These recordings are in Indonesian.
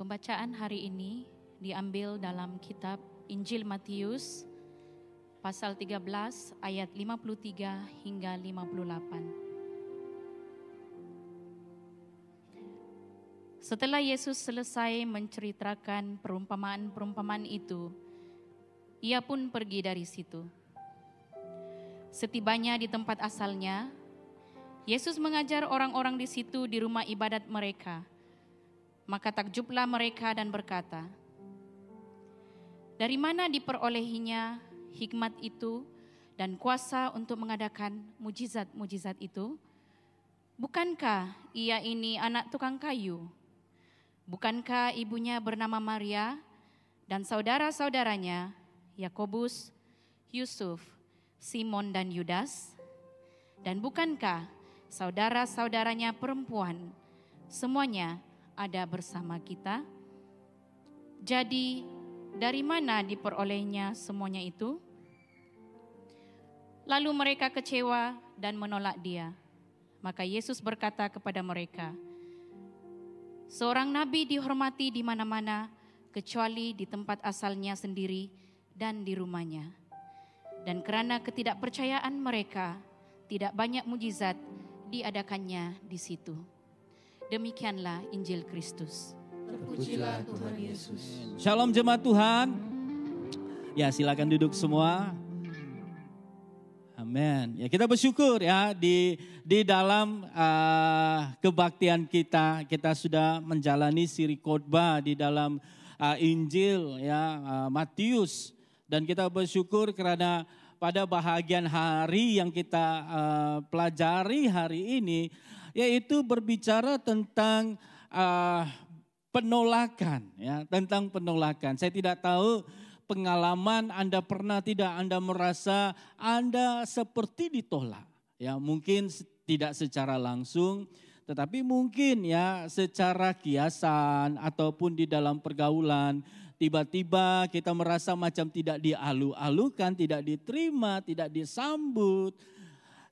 Pembacaan hari ini diambil dalam kitab Injil Matius pasal 13 ayat 53 hingga 58. Setelah Yesus selesai menceritakan perumpamaan-perumpamaan itu, ia pun pergi dari situ. Setibanya di tempat asalnya, Yesus mengajar orang-orang di situ di rumah ibadat mereka. Maka takjublah mereka dan berkata, "Dari mana diperolehinya hikmat itu dan kuasa untuk mengadakan mujizat-mujizat itu? Bukankah ia ini anak tukang kayu? Bukankah ibunya bernama Maria dan saudara-saudaranya Yakobus, Yusuf, Simon dan Yudas? Dan bukankah saudara-saudaranya perempuan semuanya ada bersama kita? Jadi dari mana diperolehnya semuanya itu?" Lalu mereka kecewa dan menolak dia. Maka Yesus berkata kepada mereka, "Seorang nabi dihormati di mana-mana kecuali di tempat asalnya sendiri dan di rumahnya. Dan karena ketidakpercayaan mereka, tidak banyak mujizat diadakannya di situ." Demikianlah Injil Kristus. Terpujilah Tuhan Yesus. Shalom jemaat Tuhan. Ya, silakan duduk semua. Amin. Ya, kita bersyukur ya di dalam kebaktian kita sudah menjalani siri khotbah di dalam Injil ya Matius, dan kita bersyukur karena pada bahagian hari yang kita pelajari hari ini, yaitu berbicara tentang penolakan, ya, tentang penolakan. Saya tidak tahu pengalaman Anda pernah tidak Anda merasa Anda seperti ditolak, ya, mungkin tidak secara langsung, tetapi mungkin ya secara kiasan ataupun di dalam pergaulan. Tiba-tiba kita merasa macam tidak dialu-alukan, tidak diterima, tidak disambut.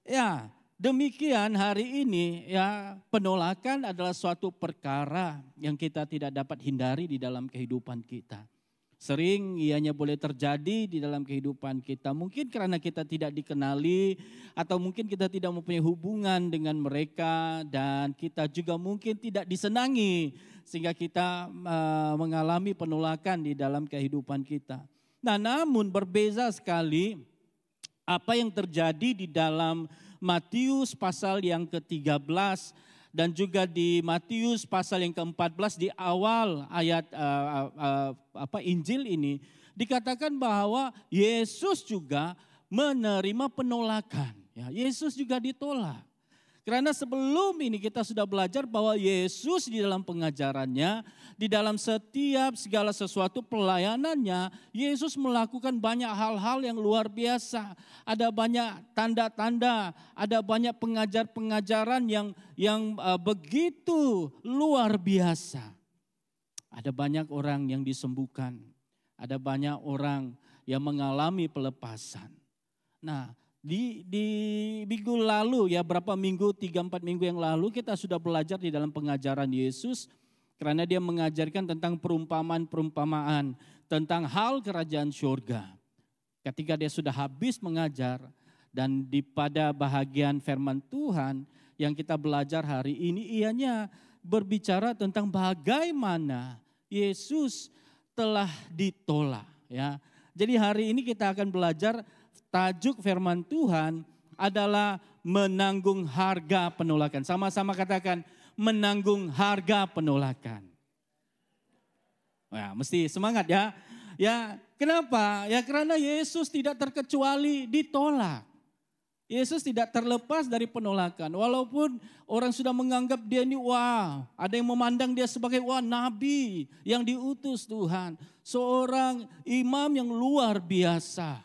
Ya, demikian hari ini ya, penolakan adalah suatu perkara yang kita tidak dapat hindari di dalam kehidupan kita. Sering ianya boleh terjadi di dalam kehidupan kita. Mungkin karena kita tidak dikenali atau mungkin kita tidak mempunyai hubungan dengan mereka, dan kita juga mungkin tidak disenangi sehingga kita mengalami penolakan di dalam kehidupan kita. Nah, namun berbeza sekali apa yang terjadi di dalam Matius pasal yang ke-13 dan juga di Matius pasal yang ke-14 di awal ayat Injil ini dikatakan bahwa Yesus juga menerima penolakan. Ya, Yesus juga ditolak. Karena sebelum ini kita sudah belajar bahwa Yesus di dalam pengajarannya, di dalam setiap segala sesuatu pelayanannya, Yesus melakukan banyak hal-hal yang luar biasa. Ada banyak tanda-tanda, ada banyak pengajaran yang begitu luar biasa. Ada banyak orang yang disembuhkan, ada banyak orang yang mengalami pelepasan. Nah, di minggu lalu ya, berapa minggu, 3-4 minggu yang lalu kita sudah belajar di dalam pengajaran Yesus. Karena dia mengajarkan tentang perumpamaan-perumpamaan tentang hal kerajaan surga. Ketika dia sudah habis mengajar, dan pada bahagian firman Tuhan yang kita belajar hari ini, ianya berbicara tentang bagaimana Yesus telah ditolak. Ya. Jadi hari ini kita akan belajar, tajuk firman Tuhan adalah menanggung harga penolakan. Sama-sama katakan, menanggung harga penolakan. Nah, mesti semangat ya. Ya, kenapa? Ya karena Yesus tidak terkecuali ditolak. Yesus tidak terlepas dari penolakan. Walaupun orang sudah menganggap dia ini wah, ada yang memandang dia sebagai wah nabi yang diutus Tuhan. Seorang imam yang luar biasa.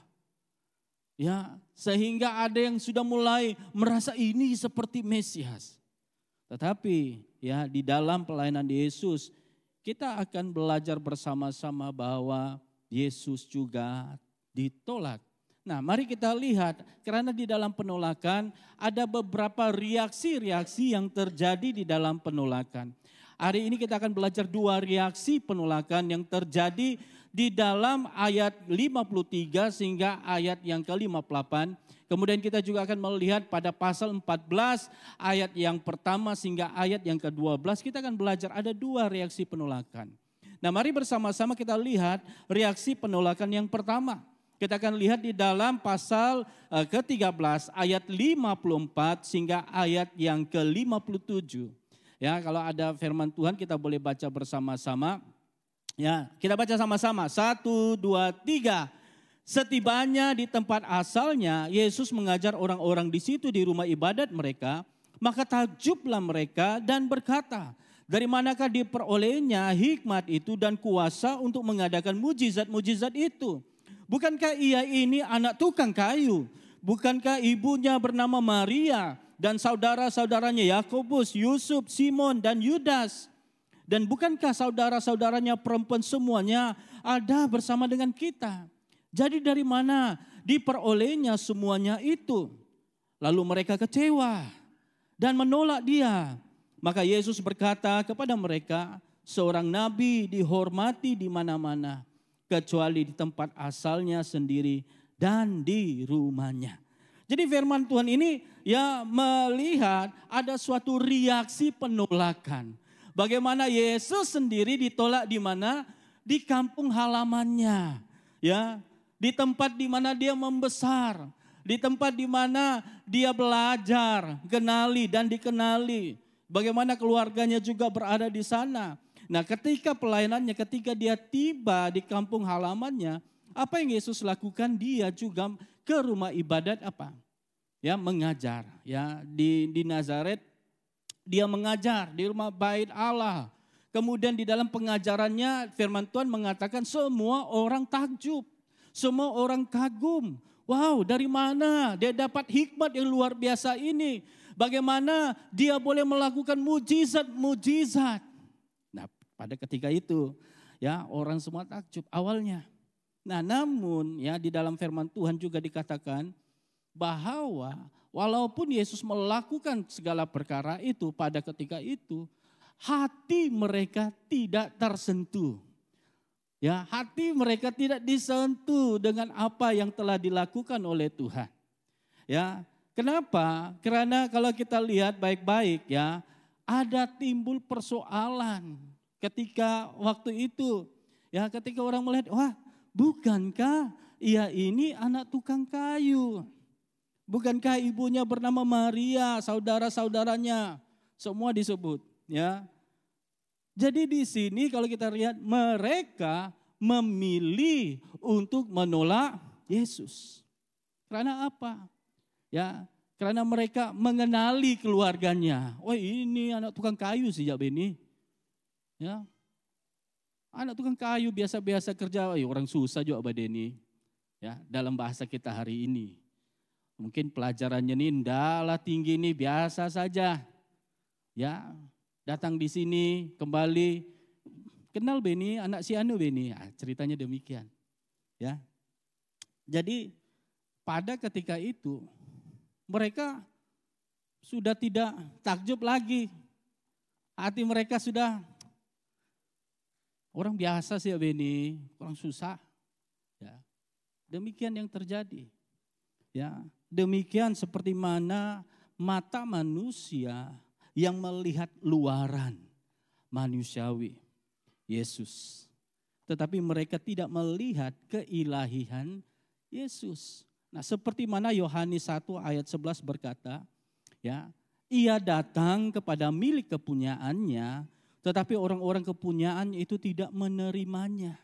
Ya, sehingga ada yang sudah mulai merasa ini seperti Mesias. Tetapi ya di dalam pelayanan Yesus kita akan belajar bersama-sama bahwa Yesus juga ditolak. Nah, mari kita lihat, karena di dalam penolakan ada beberapa reaksi-reaksi yang terjadi di dalam penolakan. Hari ini kita akan belajar dua reaksi penolakan yang terjadi di dalam ayat 53 sehingga ayat yang ke-58. Kemudian kita juga akan melihat pada pasal 14 ayat yang pertama sehingga ayat yang ke-12. Kita akan belajar ada dua reaksi penolakan. Nah, mari bersama-sama kita lihat reaksi penolakan yang pertama. Kita akan lihat di dalam pasal ke-13 ayat 54 sehingga ayat yang ke-57. Ya, kalau ada firman Tuhan kita boleh baca bersama-sama. Ya, kita baca sama-sama. 1, 2, 3. Setibanya di tempat asalnya, Yesus mengajar orang-orang di situ di rumah ibadat mereka. Maka takjublah mereka dan berkata, dari manakah diperolehnya hikmat itu dan kuasa untuk mengadakan mujizat-mujizat itu? Bukankah ia ini anak tukang kayu? Bukankah ibunya bernama Maria? Dan saudara-saudaranya Yakobus, Yusuf, Simon, dan Yudas. Dan bukankah saudara-saudaranya perempuan semuanya ada bersama dengan kita? Jadi dari mana diperolehnya semuanya itu? Lalu mereka kecewa dan menolak dia. Maka Yesus berkata kepada mereka, seorang nabi dihormati di mana-mana, kecuali di tempat asalnya sendiri dan di rumahnya. Jadi firman Tuhan ini ya melihat ada suatu reaksi penolakan. Bagaimana Yesus sendiri ditolak di mana? Di kampung halamannya. Ya, di tempat di mana dia membesar. Di tempat di mana dia belajar, kenali dan dikenali. Bagaimana keluarganya juga berada di sana. Nah, ketika pelayanannya, ketika dia tiba di kampung halamannya, apa yang Yesus lakukan? Dia juga ke rumah ibadat apa? Ya, mengajar. Ya, di Nazaret dia mengajar di rumah bait Allah. Kemudian di dalam pengajarannya firman Tuhan mengatakan semua orang takjub, semua orang kagum. Wow, dari mana dia dapat hikmat yang luar biasa ini? Bagaimana dia boleh melakukan mujizat-mujizat? Nah, pada ketika itu ya orang semua takjub awalnya. Nah, namun ya di dalam firman Tuhan juga dikatakan bahwa walaupun Yesus melakukan segala perkara itu pada ketika itu, hati mereka tidak tersentuh. Ya, hati mereka tidak disentuh dengan apa yang telah dilakukan oleh Tuhan. Ya, kenapa? Karena kalau kita lihat baik-baik ya, ada timbul persoalan ketika waktu itu. Ya, ketika orang melihat, wah, bukankah ia ini anak tukang kayu? Bukankah ibunya bernama Maria, saudara-saudaranya semua disebut, ya. Jadi di sini kalau kita lihat mereka memilih untuk menolak Yesus. Karena apa? Ya, karena mereka mengenali keluarganya. Oh, ini anak tukang kayu sih ya Beni. Ya. Anak tukang kayu biasa-biasa kerja, orang susah juga Badeni. Ya, dalam bahasa kita hari ini. Mungkin pelajarannya ini ndalah tinggi ini biasa saja. Ya, datang di sini kembali kenal Beni, anak si Anu Beni. Ceritanya demikian. Ya. Jadi pada ketika itu mereka sudah tidak takjub lagi. Hati mereka sudah orang biasa sih ya Beni, orang susah. Ya. Demikian yang terjadi. Ya, demikian seperti mana mata manusia yang melihat luaran manusiawi Yesus. Tetapi mereka tidak melihat keilahian Yesus. Nah, seperti mana Yohanes 1 ayat 11 berkata, ya, ia datang kepada milik kepunyaannya, tetapi orang-orang kepunyaannya itu tidak menerimanya.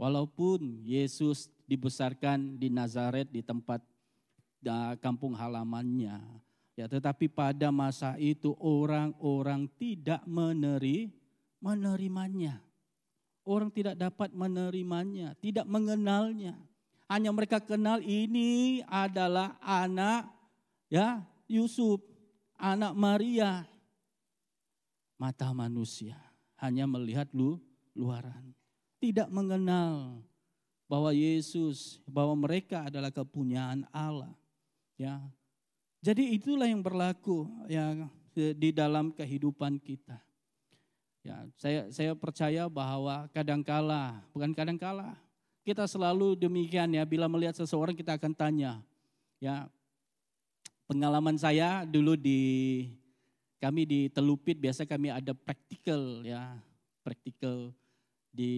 Walaupun Yesus dibesarkan di Nazaret di tempat kampung halamannya, ya, tetapi pada masa itu orang-orang tidak menerimanya. Orang tidak dapat menerimanya, tidak mengenalnya. Hanya mereka kenal ini adalah anak ya Yusuf, anak Maria. Mata manusia hanya melihat luaran. Tidak mengenal bahwa Yesus, bahwa mereka adalah kepunyaan Allah. Ya. Jadi itulah yang berlaku ya di dalam kehidupan kita. Ya, saya percaya bahwa bukan kadangkala, kita selalu demikian ya, bila melihat seseorang kita akan tanya. Ya, pengalaman saya dulu kami di Telupit biasa kami ada praktikal di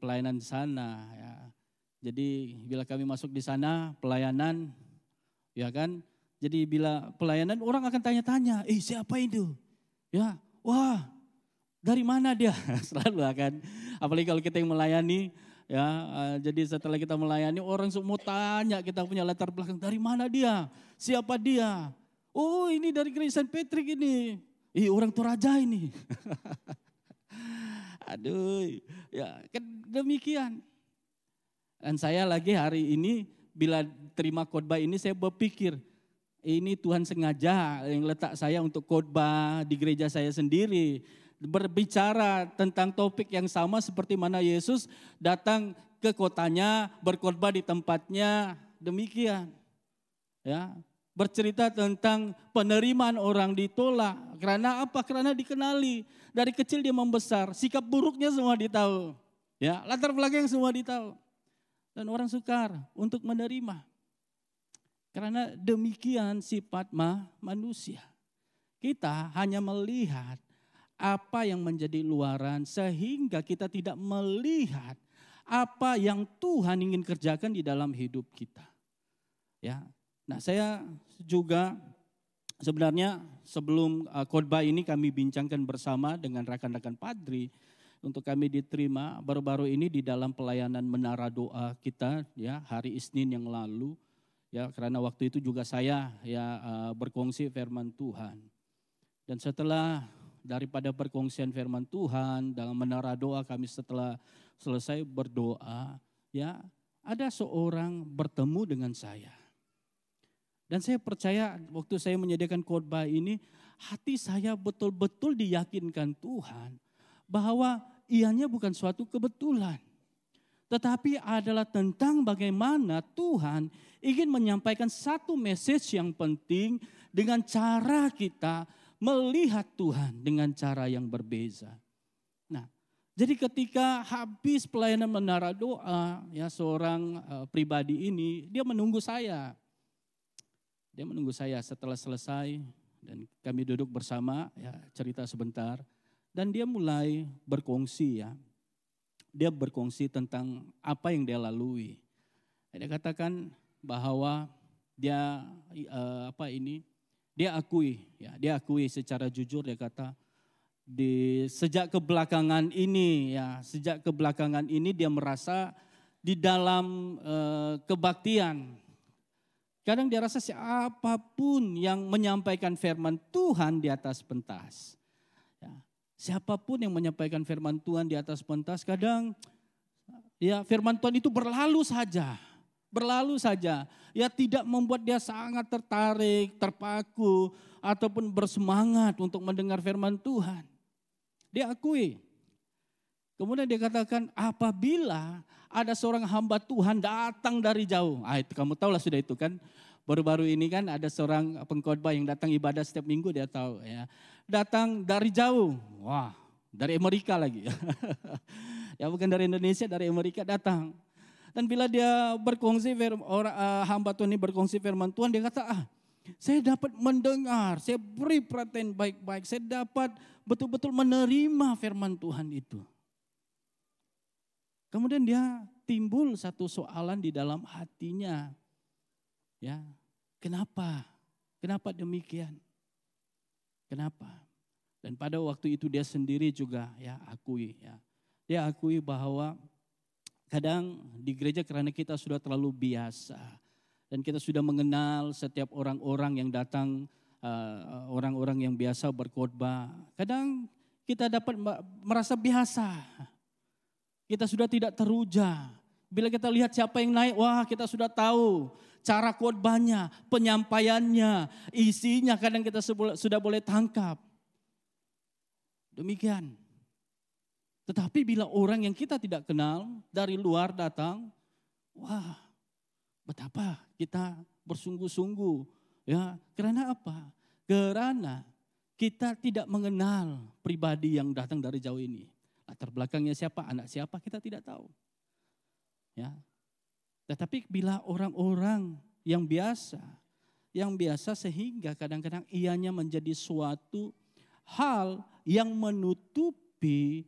pelayanan di sana ya. Jadi bila kami masuk di sana pelayanan ya kan. Jadi bila pelayanan orang akan tanya-tanya, siapa itu? Ya, wah, dari mana dia? Selalu akan, apalagi kalau kita yang melayani ya. Jadi setelah kita melayani orang semua tanya kita punya latar belakang, dari mana dia? Siapa dia? Oh, ini dari gereja St. Patrick ini. Orang Toraja ini. Aduh, ya kan demikian. Dan saya lagi hari ini bila terima khotbah ini saya berpikir, ini Tuhan sengaja yang letak saya untuk khotbah di gereja saya sendiri. Berbicara tentang topik yang sama seperti mana Yesus datang ke kotanya, berkhotbah di tempatnya, demikian. Ya, bercerita tentang penerimaan orang ditolak. Karena apa? Karena dikenali. Dari kecil dia membesar, sikap buruknya semua ditahu. Ya, latar belakang semua ditahu. Dan orang sukar untuk menerima. Karena demikian sifat manusia. Kita hanya melihat apa yang menjadi luaran sehingga kita tidak melihat apa yang Tuhan ingin kerjakan di dalam hidup kita. Ya. Nah, saya juga sebenarnya sebelum khotbah ini kami bincangkan bersama dengan rekan-rekan Padri untuk kami diterima baru-baru ini di dalam pelayanan menara doa kita ya hari Isnin yang lalu ya, karena waktu itu juga saya ya berkongsi firman Tuhan. Dan setelah daripada perkongsian firman Tuhan dalam menara doa kami setelah selesai berdoa ya, ada seorang bertemu dengan saya. Dan saya percaya waktu saya menyediakan khotbah ini, hati saya betul-betul diyakinkan Tuhan bahwa ianya bukan suatu kebetulan. Tetapi adalah tentang bagaimana Tuhan ingin menyampaikan satu message yang penting dengan cara kita melihat Tuhan dengan cara yang berbeza. Nah, jadi ketika habis pelayanan menara doa, ya seorang pribadi ini, dia menunggu saya. Dia menunggu saya setelah selesai dan kami duduk bersama, ya cerita sebentar. Dan dia mulai berkongsi ya. Dia berkongsi tentang apa yang dia lalui. Dia katakan bahwa dia dia akui secara jujur, dia kata sejak kebelakangan ini dia merasa di dalam kebaktian. Kadang dia rasa siapapun yang menyampaikan firman Tuhan di atas pentas. Ya, siapapun yang menyampaikan firman Tuhan di atas pentas, kadang ya firman Tuhan itu berlalu saja. Ya tidak membuat dia sangat tertarik, terpaku, ataupun bersemangat untuk mendengar firman Tuhan. Dia akui. Kemudian dia katakan apabila ada seorang hamba Tuhan datang dari jauh. Itu kamu tahu lah sudah itu kan. Baru-baru ini kan ada seorang pengkhotbah yang datang ibadah setiap minggu, dia tahu ya. Datang dari jauh. Wah, dari Amerika lagi. Ya bukan dari Indonesia, dari Amerika datang. Dan bila dia berkongsi hamba Tuhan ini berkongsi firman Tuhan, dia kata, saya dapat mendengar, saya beri perhatian baik-baik, saya dapat betul-betul menerima firman Tuhan itu. Kemudian dia timbul satu soalan di dalam hatinya. Ya, kenapa? Kenapa demikian? Kenapa? Dan pada waktu itu dia sendiri juga ya akui ya. Dia akui bahwa kadang di gereja karena kita sudah terlalu biasa dan kita sudah mengenal setiap orang-orang yang datang, orang-orang yang biasa berkhotbah. Kadang kita dapat merasa biasa. Kita sudah tidak teruja. Bila kita lihat siapa yang naik, wah kita sudah tahu cara khotbahnya, penyampaiannya, isinya kadang kita sudah boleh tangkap. Demikian. Tetapi bila orang yang kita tidak kenal dari luar datang, wah betapa kita bersungguh-sungguh. Ya, karena apa? Karena kita tidak mengenal pribadi yang datang dari jauh ini. Latar belakangnya siapa, anak siapa, kita tidak tahu. Ya. Tetapi bila orang-orang yang biasa sehingga kadang-kadang ianya menjadi suatu hal yang menutupi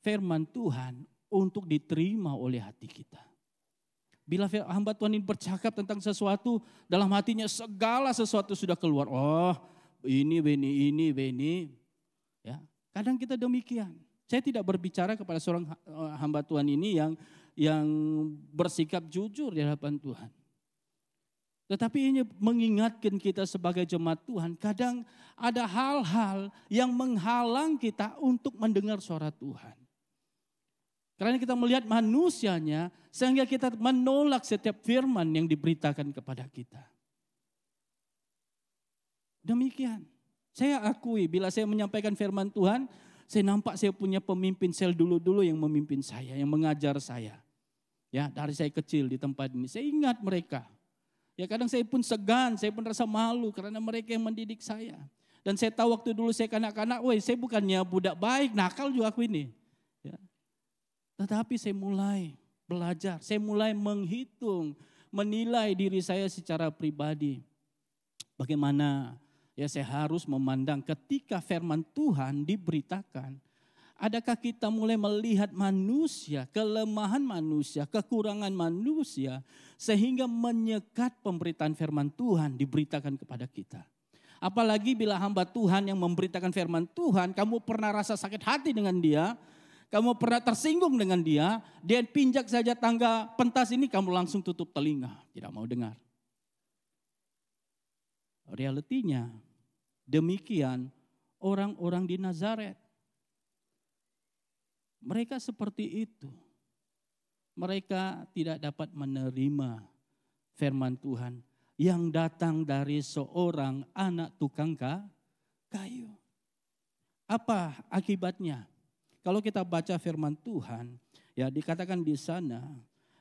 firman Tuhan untuk diterima oleh hati kita. Bila hamba Tuhan ini bercakap tentang sesuatu, dalam hatinya segala sesuatu sudah keluar. Oh, ini. Ya, kadang kita demikian. Saya tidak berbicara kepada seorang hamba Tuhan ini yang bersikap jujur di hadapan Tuhan. Tetapi ini mengingatkan kita sebagai jemaat Tuhan, kadang ada hal-hal yang menghalang kita untuk mendengar suara Tuhan. Karena kita melihat manusianya, sehingga kita menolak setiap firman yang diberitakan kepada kita. Demikian, saya akui bila saya menyampaikan firman Tuhan, saya nampak saya punya pemimpin sel dulu-dulu yang memimpin saya, yang mengajar saya. Ya, dari saya kecil di tempat ini, saya ingat mereka. Ya kadang saya pun segan, saya pun rasa malu karena mereka yang mendidik saya. Dan saya tahu waktu dulu saya kanak-kanak, saya bukannya budak baik, nakal juga aku ini. Ya. Tetapi saya mulai belajar, saya mulai menghitung, menilai diri saya secara pribadi. Bagaimana ya saya harus memandang ketika firman Tuhan diberitakan. Adakah kita mulai melihat manusia, kelemahan manusia, kekurangan manusia, sehingga menyekat pemberitaan firman Tuhan diberitakan kepada kita. Apalagi bila hamba Tuhan yang memberitakan firman Tuhan, kamu pernah rasa sakit hati dengan dia, kamu pernah tersinggung dengan dia pinjak saja tangga pentas ini, kamu langsung tutup telinga, tidak mau dengar. Realitinya demikian orang-orang di Nazaret. Mereka seperti itu. Mereka tidak dapat menerima firman Tuhan yang datang dari seorang anak tukang kayu. Apa akibatnya? Kalau kita baca firman Tuhan, ya dikatakan di sana,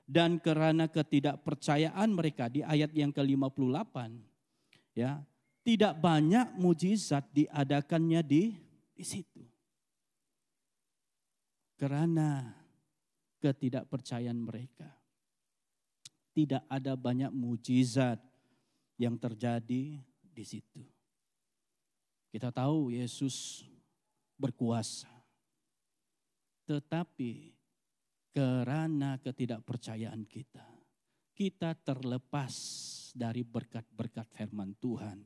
dan karena ketidakpercayaan mereka di ayat yang ke-58, ya, tidak banyak mujizat diadakannya di situ. Karena ketidakpercayaan mereka. Tidak ada banyak mujizat yang terjadi di situ. Kita tahu Yesus berkuasa. Tetapi karena ketidakpercayaan kita, kita terlepas dari berkat-berkat firman Tuhan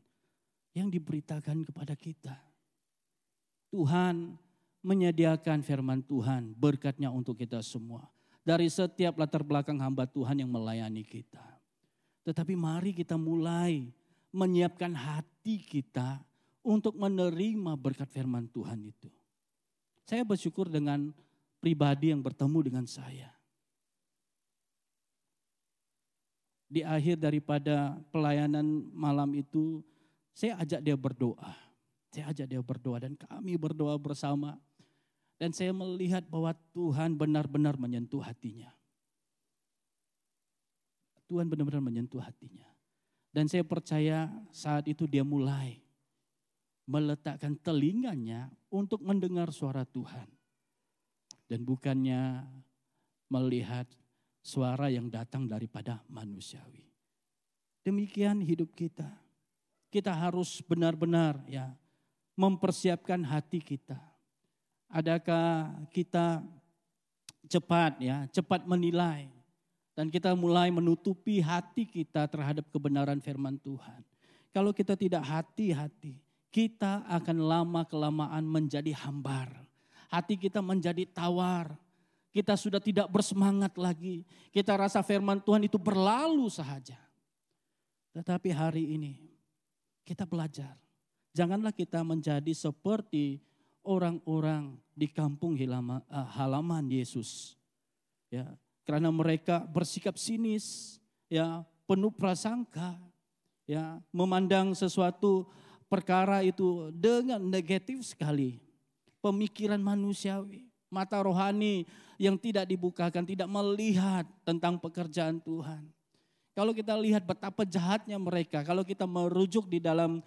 yang diberitakan kepada kita. Tuhan menyediakan firman Tuhan, berkatnya untuk kita semua. Dari setiap latar belakang hamba Tuhan yang melayani kita. Tetapi mari kita mulai menyiapkan hati kita untuk menerima berkat firman Tuhan itu. Saya bersyukur dengan pribadi yang bertemu dengan saya. Di akhir daripada pelayanan malam itu, saya ajak dia berdoa. Dan kami berdoa bersama. Dan saya melihat bahwa Tuhan benar-benar menyentuh hatinya. Tuhan benar-benar menyentuh hatinya. Dan saya percaya saat itu dia mulai meletakkan telinganya untuk mendengar suara Tuhan. Dan bukannya melihat suara yang datang daripada manusiawi. Demikian hidup kita. Kita harus benar-benar ya mempersiapkan hati kita. Adakah kita cepat menilai dan kita mulai menutupi hati kita terhadap kebenaran firman Tuhan. Kalau kita tidak hati-hati, kita akan lama-kelamaan menjadi hambar. Hati kita menjadi tawar. Kita sudah tidak bersemangat lagi. Kita rasa firman Tuhan itu berlalu saja. Tetapi hari ini kita belajar. Janganlah kita menjadi seperti orang-orang di kampung halaman Yesus. Ya, karena mereka bersikap sinis, ya, penuh prasangka, ya, memandang sesuatu perkara itu dengan negatif sekali. Pemikiran manusiawi, mata rohani yang tidak dibukakan, tidak melihat tentang pekerjaan Tuhan. Kalau kita lihat betapa jahatnya mereka, kalau kita merujuk di dalam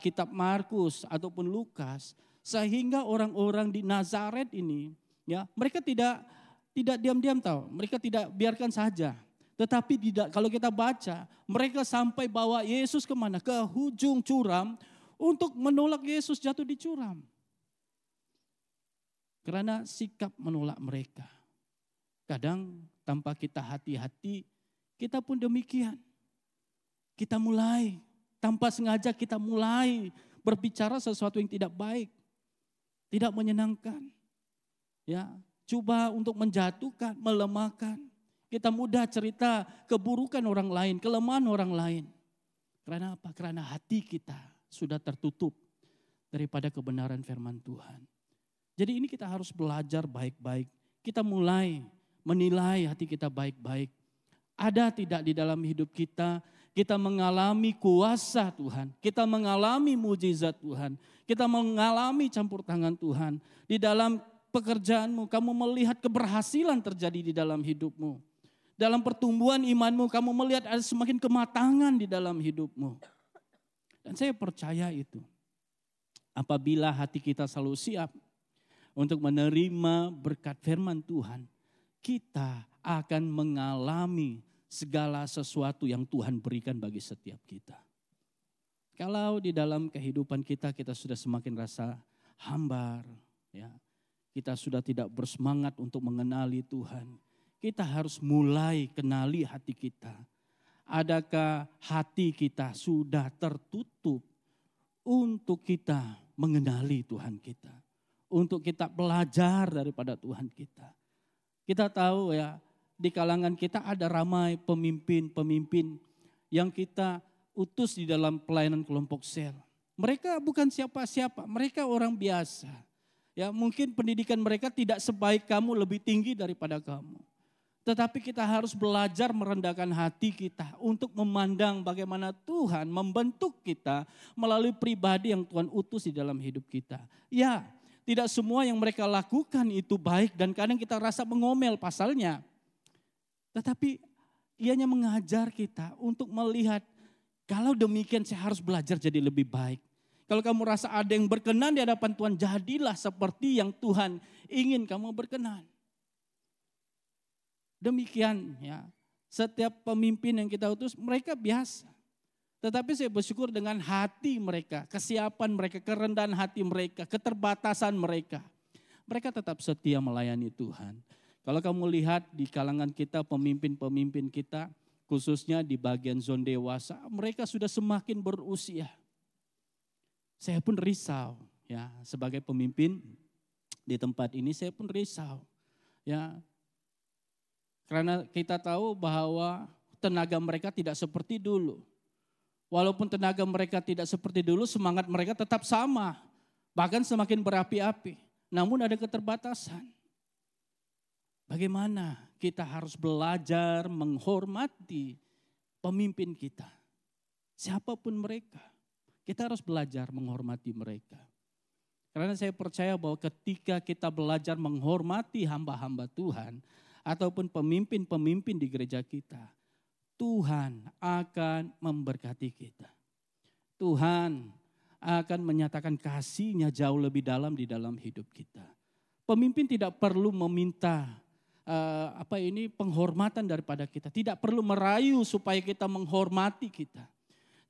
kitab Markus ataupun Lukas, sehingga orang-orang di Nazaret ini, ya, mereka tidak diam-diam tahu, mereka tidak biarkan saja. Tetapi tidak, kalau kita baca, mereka sampai bawa Yesus kemana? Ke ujung curam untuk menolak Yesus jatuh di curam. Karena sikap menolak mereka. Kadang tanpa kita hati-hati, kita pun demikian. Kita mulai, tanpa sengaja kita mulai berbicara sesuatu yang tidak baik. Tidak menyenangkan. Ya, coba untuk menjatuhkan, melemahkan. Kita mudah cerita keburukan orang lain, kelemahan orang lain. Karena apa? Karena hati kita sudah tertutup daripada kebenaran firman Tuhan. Jadi ini kita harus belajar baik-baik. Kita mulai menilai hati kita baik-baik. Ada tidak di dalam hidup kita mengalami kuasa Tuhan. Kita mengalami mujizat Tuhan. Kita mengalami campur tangan Tuhan. Di dalam pekerjaanmu kamu melihat keberhasilan terjadi di dalam hidupmu. Dalam pertumbuhan imanmu kamu melihat ada semakin kematangan di dalam hidupmu. Dan saya percaya itu. Apabila hati kita selalu siap untuk menerima berkat firman Tuhan, kita akan mengalami segala sesuatu yang Tuhan berikan bagi setiap kita. Kalau di dalam kehidupan kita sudah semakin rasa hambar, ya, kita sudah tidak bersemangat untuk mengenali Tuhan, kita harus mulai kenali hati kita. Adakah hati kita sudah tertutup untuk kita mengenali Tuhan kita? Untuk kita belajar daripada Tuhan kita. Kita tahu ya, di kalangan kita ada ramai pemimpin-pemimpin yang kita utus di dalam pelayanan kelompok sel. Mereka bukan siapa-siapa, mereka orang biasa. Ya, mungkin pendidikan mereka tidak sebaik kamu, lebih tinggi daripada kamu. Tetapi kita harus belajar merendahkan hati kita untuk memandang bagaimana Tuhan membentuk kita melalui pribadi yang Tuhan utus di dalam hidup kita. Ya, tidak semua yang mereka lakukan itu baik dan kadang kita rasa mengomel pasalnya. Tetapi ianya mengajar kita untuk melihat kalau demikian saya harus belajar jadi lebih baik. Kalau kamu rasa ada yang berkenan di hadapan Tuhan, jadilah seperti yang Tuhan ingin kamu berkenan. Demikian ya, setiap pemimpin yang kita utus mereka biasa. Tetapi saya bersyukur dengan hati mereka, kesiapan mereka, kerendahan hati mereka, keterbatasan mereka. Mereka tetap setia melayani Tuhan. Kalau kamu lihat di kalangan kita, pemimpin-pemimpin kita, khususnya di bagian zona dewasa, mereka sudah semakin berusia. Saya pun risau, ya, sebagai pemimpin di tempat ini saya pun risau. Ya, karena kita tahu bahwa tenaga mereka tidak seperti dulu. Walaupun tenaga mereka tidak seperti dulu, semangat mereka tetap sama. Bahkan semakin berapi-api. Namun ada keterbatasan. Bagaimana kita harus belajar menghormati pemimpin kita. Siapapun mereka. Kita harus belajar menghormati mereka. Karena saya percaya bahwa ketika kita belajar menghormati hamba-hamba Tuhan, ataupun pemimpin-pemimpin di gereja kita, Tuhan akan memberkati kita. Tuhan akan menyatakan kasih-Nya jauh lebih dalam di dalam hidup kita. Pemimpin tidak perlu meminta penghormatan daripada kita. Tidak perlu merayu supaya kita menghormati kita.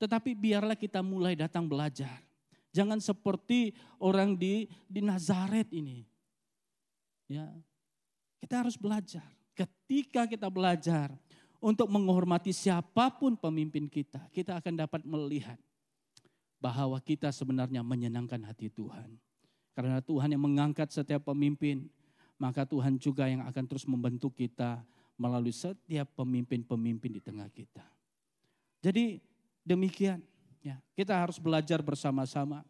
Tetapi biarlah kita mulai datang belajar. Jangan seperti orang di Nazaret ini. Ya, kita harus belajar. Ketika kita belajar untuk menghormati siapapun pemimpin kita, kita akan dapat melihat bahwa kita sebenarnya menyenangkan hati Tuhan. Karena Tuhan yang mengangkat setiap pemimpin, maka Tuhan juga yang akan terus membentuk kita melalui setiap pemimpin-pemimpin di tengah kita. Jadi demikian, ya, kita harus belajar bersama-sama.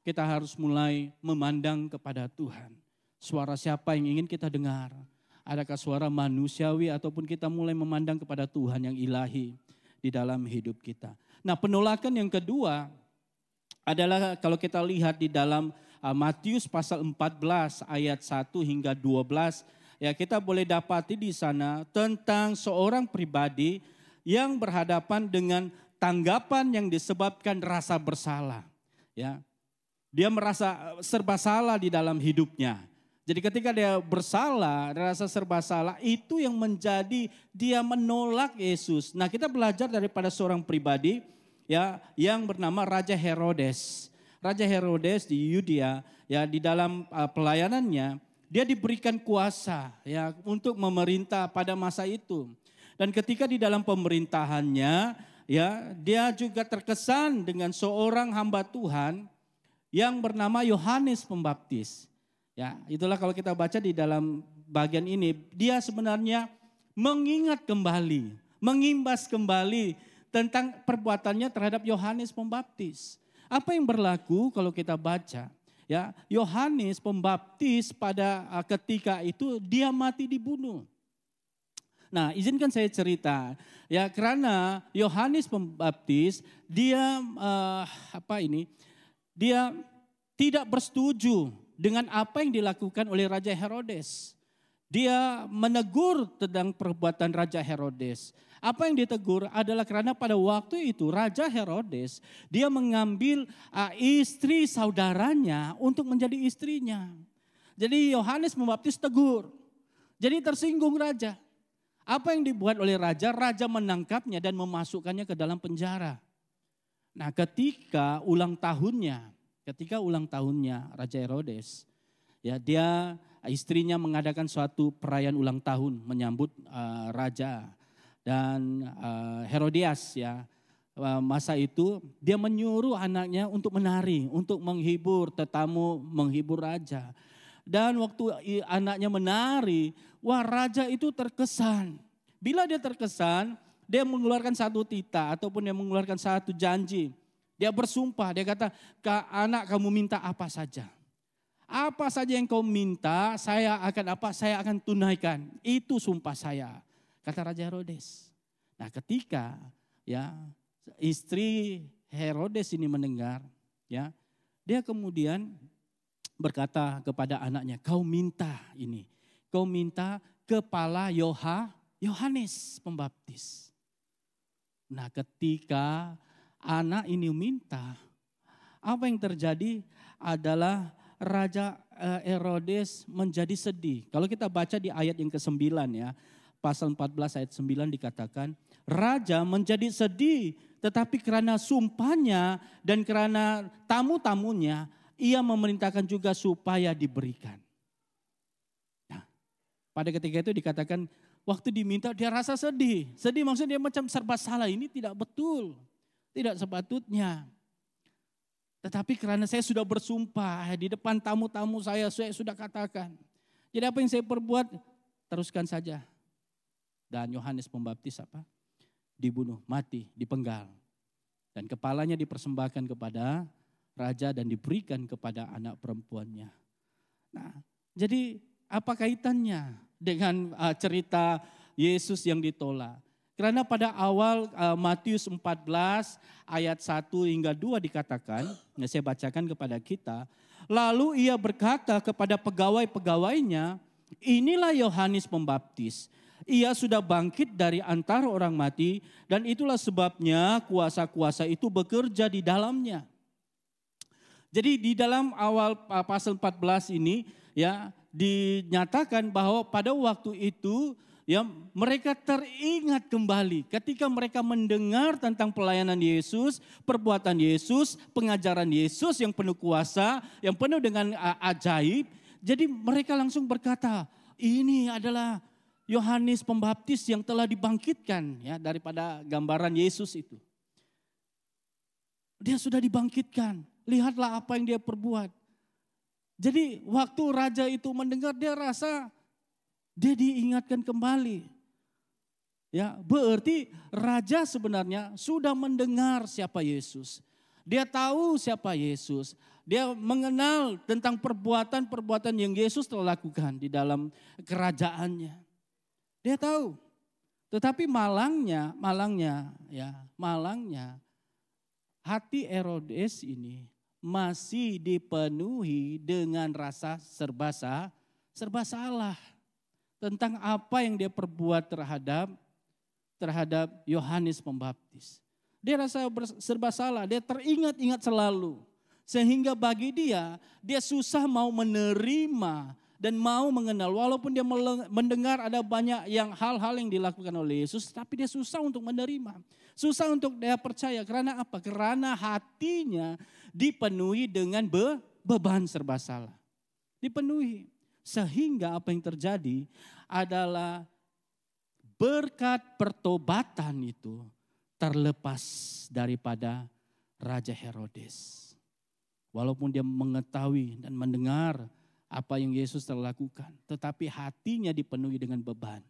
Kita harus mulai memandang kepada Tuhan. Suara siapa yang ingin kita dengar? Adakah suara manusiawi ataupun kita mulai memandang kepada Tuhan yang ilahi di dalam hidup kita. Nah, penolakan yang kedua adalah kalau kita lihat di dalam Matius pasal 14 ayat 1 hingga 12. Ya, kita boleh dapati di sana tentang seorang pribadi yang berhadapan dengan tanggapan yang disebabkan rasa bersalah. Ya, dia merasa serba salah di dalam hidupnya. Jadi ketika dia bersalah, rasa serba salah itu yang menjadi dia menolak Yesus. Nah, kita belajar daripada seorang pribadi ya yang bernama Raja Herodes. Raja Herodes di Yudea ya di dalam pelayanannya dia diberikan kuasa ya untuk memerintah pada masa itu. Dan ketika di dalam pemerintahannya, ya, dia juga terkesan dengan seorang hamba Tuhan yang bernama Yohanes Pembaptis. Ya, itulah kalau kita baca di dalam bagian ini, dia sebenarnya mengingat kembali, mengimbas kembali tentang perbuatannya terhadap Yohanes Pembaptis. Apa yang berlaku kalau kita baca? Ya, Yohanes Pembaptis pada ketika itu dia mati dibunuh. Nah, izinkan saya cerita ya karena Yohanes Pembaptis dia dia tidak bersetuju dengan apa yang dilakukan oleh Raja Herodes. Dia menegur tentang perbuatan Raja Herodes. Apa yang ditegur adalah karena pada waktu itu Raja Herodes dia mengambil istri saudaranya untuk menjadi istrinya. Jadi Yohanes Pembaptis tegur. Jadi tersinggung raja. Apa yang dibuat oleh raja? Raja menangkapnya dan memasukkannya ke dalam penjara. Nah, ketika ulang tahunnya Raja Herodes, ya istrinya mengadakan suatu perayaan ulang tahun menyambut raja dan Herodias ya. Masa itu dia menyuruh anaknya untuk menari, untuk menghibur tetamu, menghibur raja. Dan waktu anaknya menari, wah raja itu terkesan. Bila dia terkesan, dia mengeluarkan satu titah ataupun dia mengeluarkan satu janji. Dia bersumpah, dia kata, anak kamu minta apa saja. Apa saja yang kau minta, saya akan tunaikan. Itu sumpah saya, kata Raja Herodes. Nah ketika ya istri Herodes ini mendengar, ya dia kemudian berkata kepada anaknya, kau minta ini. Kau minta kepala Yohanes Pembaptis. Nah ketika anak ini minta, apa yang terjadi adalah Raja Herodes menjadi sedih. Kalau kita baca di ayat yang ke-9 ya, pasal 14 ayat 9 dikatakan, Raja menjadi sedih tetapi karena sumpahnya dan karena tamu-tamunya, ia memerintahkan juga supaya diberikan. Nah, pada ketika itu dikatakan waktu diminta dia rasa sedih. Sedih maksudnya dia macam serba salah, ini tidak betul. Tidak sepatutnya. Tetapi karena saya sudah bersumpah di depan tamu-tamu saya sudah katakan. Jadi apa yang saya perbuat teruskan saja. Dan Yohanes Pembaptis dibunuh, mati, dipenggal. Dan kepalanya dipersembahkan kepada raja dan diberikan kepada anak perempuannya. Nah, jadi apa kaitannya dengan cerita Yesus yang ditolak? Karena pada awal Matius 14 ayat 1 hingga 2 dikatakan, saya bacakan kepada kita. Lalu ia berkata kepada pegawai-pegawainya, inilah Yohanes Pembaptis. Ia sudah bangkit dari antara orang mati dan itulah sebabnya kuasa-kuasa itu bekerja di dalamnya. Jadi di dalam awal pasal 14 ini ya dinyatakan bahwa pada waktu itu ya mereka teringat kembali ketika mereka mendengar tentang pelayanan Yesus, perbuatan Yesus, pengajaran Yesus yang penuh kuasa, yang penuh dengan ajaib. Jadi mereka langsung berkata, ini adalah Yohanes Pembaptis yang telah dibangkitkan ya daripada gambaran Yesus itu. Dia sudah dibangkitkan. Lihatlah apa yang dia perbuat. Jadi waktu raja itu mendengar dia rasa dia diingatkan kembali. Ya, berarti raja sebenarnya sudah mendengar siapa Yesus. Dia tahu siapa Yesus. Dia mengenal tentang perbuatan-perbuatan yang Yesus telah lakukan di dalam kerajaannya. Dia tahu. Tetapi malangnya hati Herodes ini masih dipenuhi dengan rasa serba salah tentang apa yang dia perbuat terhadap terhadap Yohanes Pembaptis. Dia rasa serba salah, dia teringat-ingat selalu. Sehingga bagi dia susah mau menerima dan mau mengenal. Walaupun dia mendengar ada banyak hal-hal yang dilakukan oleh Yesus, tapi dia susah untuk menerima. Susah untuk dia percaya. Karena apa? Karena hatinya dipenuhi dengan beban serba salah. Dipenuhi. Sehingga apa yang terjadi adalah berkat pertobatan itu terlepas daripada Raja Herodes. Walaupun dia mengetahui dan mendengar apa yang Yesus telah lakukan, tetapi hatinya dipenuhi dengan beban.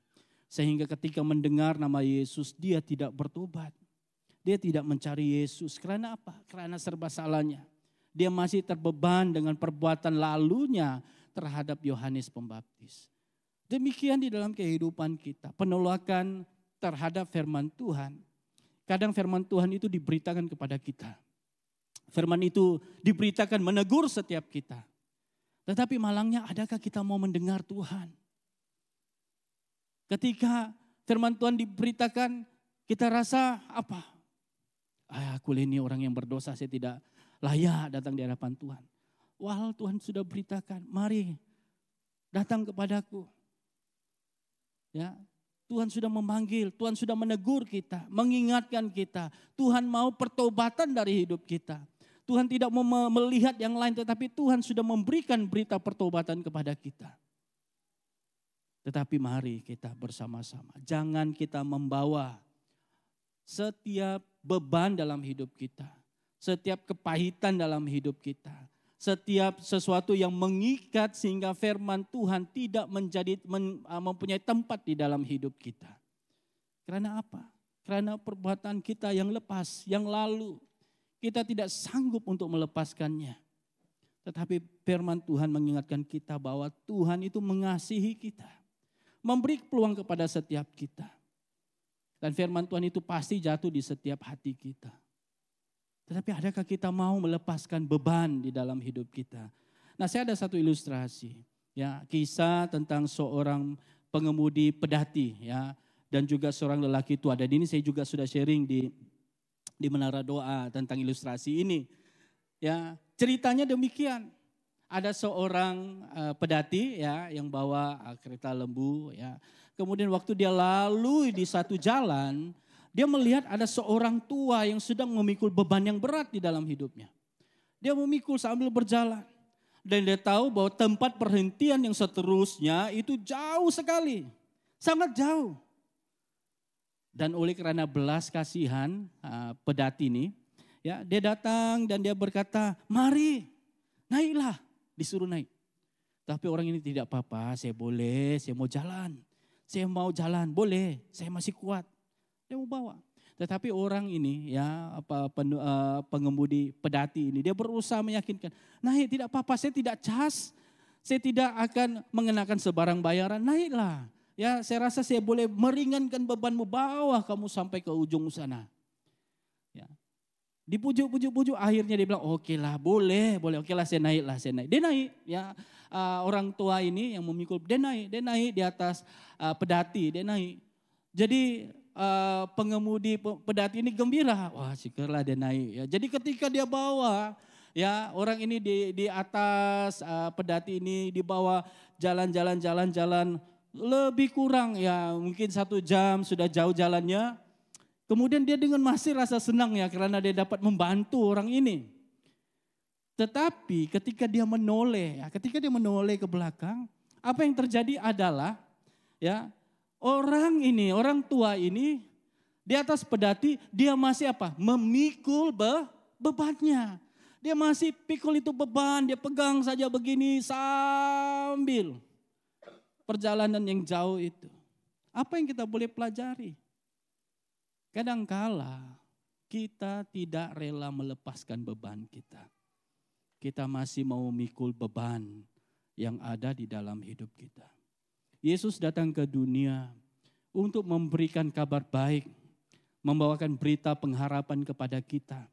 Sehingga ketika mendengar nama Yesus, dia tidak bertobat. Dia tidak mencari Yesus. Karena apa? Karena serba salahnya. Dia masih terbeban dengan perbuatan lalunya terhadap Yohanes Pembaptis. Demikian di dalam kehidupan kita. Penolakan terhadap firman Tuhan. Kadang firman Tuhan itu diberitakan kepada kita. Firman itu diberitakan menegur setiap kita. Tetapi malangnya, adakah kita mau mendengar Tuhan? Ketika firman Tuhan diberitakan, kita rasa apa? Aku ini orang yang berdosa, saya tidak layak datang di hadapan Tuhan. Walau Tuhan sudah beritakan, mari datang kepadaku. Ya, Tuhan sudah memanggil, Tuhan sudah menegur kita, mengingatkan kita. Tuhan mau pertobatan dari hidup kita. Tuhan tidak mau melihat yang lain, tetapi Tuhan sudah memberikan berita pertobatan kepada kita. Tetapi mari kita bersama-sama. Jangan kita membawa setiap beban dalam hidup kita. Setiap kepahitan dalam hidup kita. Setiap sesuatu yang mengikat sehingga firman Tuhan tidak mempunyai tempat di dalam hidup kita. Karena apa? Karena perbuatan kita yang lepas, yang lalu. Kita tidak sanggup untuk melepaskannya. Tetapi firman Tuhan mengingatkan kita bahwa Tuhan itu mengasihi kita. Memberi peluang kepada setiap kita. Dan firman Tuhan itu pasti jatuh di setiap hati kita. Tetapi adakah kita mau melepaskan beban di dalam hidup kita? Nah, saya ada satu ilustrasi. Ya, kisah tentang seorang pengemudi pedati. Ya, dan juga seorang lelaki tua. Dan ini saya juga sudah sharing di Menara Doa tentang ilustrasi ini. Ya, ceritanya demikian. Ada seorang pedati ya yang bawa kereta lembu ya. Kemudian waktu dia lalu di satu jalan, dia melihat ada seorang tua yang sedang memikul beban yang berat di dalam hidupnya. Dia memikul sambil berjalan. Dan dia tahu bahwa tempat perhentian yang seterusnya itu jauh sekali. Sangat jauh. Dan oleh karena belas kasihan pedati ini, ya, dia datang dan dia berkata, mari naiklah, disuruh naik. Tapi orang ini tidak apa-apa, saya mau jalan. Saya mau jalan, boleh, saya masih kuat. Dia mau bawa. Tetapi orang ini, ya, pengemudi pedati ini, dia berusaha meyakinkan, naik tidak apa-apa, saya tidak cas, saya tidak akan mengenakan sebarang bayaran, naiklah. Ya, saya rasa saya boleh meringankan bebanmu, bawa kamu sampai ke ujung sana. Ya. Dipujuk-pujuk, akhirnya dia bilang, oke lah, boleh, oke lah, saya naik. Dia naik, ya, orang tua ini yang memikul, dia naik di atas pedati, dia naik. Jadi pengemudi pedati ini gembira, wah syukurlah dia naik. Ya. Jadi ketika dia bawa, ya, orang ini di atas pedati ini dibawa jalan lebih kurang ya mungkin 1 jam sudah jauh jalannya. Kemudian dia dengan masih rasa senang ya karena dia dapat membantu orang ini. Tetapi ketika dia menoleh ke belakang, apa yang terjadi adalah ya orang tua ini di atas pedati dia masih apa? Memikul bebannya. Dia masih pikul itu beban, dia pegang saja begini sambil perjalanan yang jauh itu. Apa yang kita boleh pelajari? Kadangkala kita tidak rela melepaskan beban kita. Kita masih mau memikul beban yang ada di dalam hidup kita. Yesus datang ke dunia untuk memberikan kabar baik, membawakan berita pengharapan kepada kita.